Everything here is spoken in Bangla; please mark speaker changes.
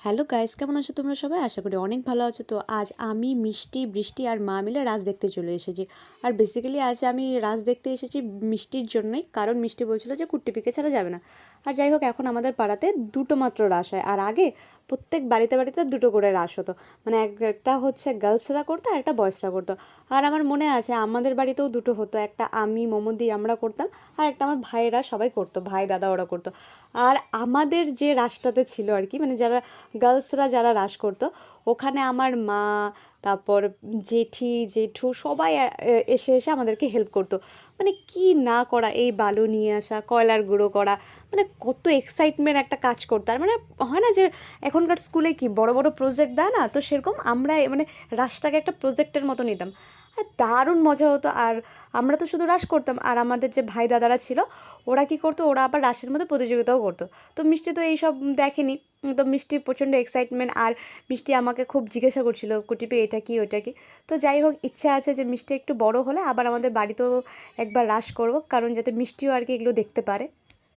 Speaker 1: হ্যালো গাইস, কেমন আছো তোমরা সবাই? আশা করি অনেক ভালো আছো। তো আজ আমি মিষ্টি, বৃষ্টি আর মা মিলে রাজ দেখতে চলে এসেছি। আর বেসিক্যালি আজ আমি রাজ দেখতে এসেছি মিষ্টির জন্যই, কারণ মিষ্টি বলছিল যে কুট্টি পিকে ছাড়া যাবে না। আর যাই হোক, এখন আমাদের পাড়াতে দুটো মাত্র রাস হয়, আর আগে প্রত্যেক বাড়িতে বাড়িতে দুটো করে রাস হতো। মানে একটা হচ্ছে গার্লসরা করতো আর একটা বয়েজরা করতো। আর আমার মনে আছে আমাদের বাড়িতেও দুটো হতো, একটা আমি মোমোদি আমরা করতাম, আর একটা আমার ভাইয়েরা সবাই করতো, ভাই দাদা ওরা করতো। আর আমাদের যে রাসটাতে ছিল আর কি, মানে যারা গার্লসরা যারা রাস করতো, ওখানে আমার মা, তারপর জেঠি জেঠু সবাই এসে এসে আমাদেরকে হেল্প করতো। মানে কি না করা, এই বালু নিয়ে আসা, কয়লার গুঁড়ো করা, মানে কত এক্সাইটমেন্ট একটা কাজ করতো। আর মানে হয় না যে এখনকার স্কুলে কি বড় বড় প্রজেক্ট দেয় না, তো সেরকম আমরা মানে রাসটাকে একটা প্রজেক্টের মতো নিতাম। আর দারুণ মজা হতো। আর আমরা তো শুধু রাস করতাম, আর আমাদের যে ভাই দাদারা ছিল ওরা কী করতো, ওরা আবার রাসের মধ্যে প্রতিযোগিতাও করতো। তো মিষ্টি তো এইসব দেখেনি, তো মিষ্টির প্রচণ্ড এক্সাইটমেন্ট। আর মিষ্টি আমাকে খুব জিজ্ঞাসা করছিল কুটিপি এটা কি ওটা কি। তো যাই হোক, ইচ্ছা আছে যে মিষ্টি একটু বড় হলে আবার আমাদের বাড়িতেও একবার রাস করবো, কারণ যাতে মিষ্টিও আর কি এগুলো দেখতে পারে।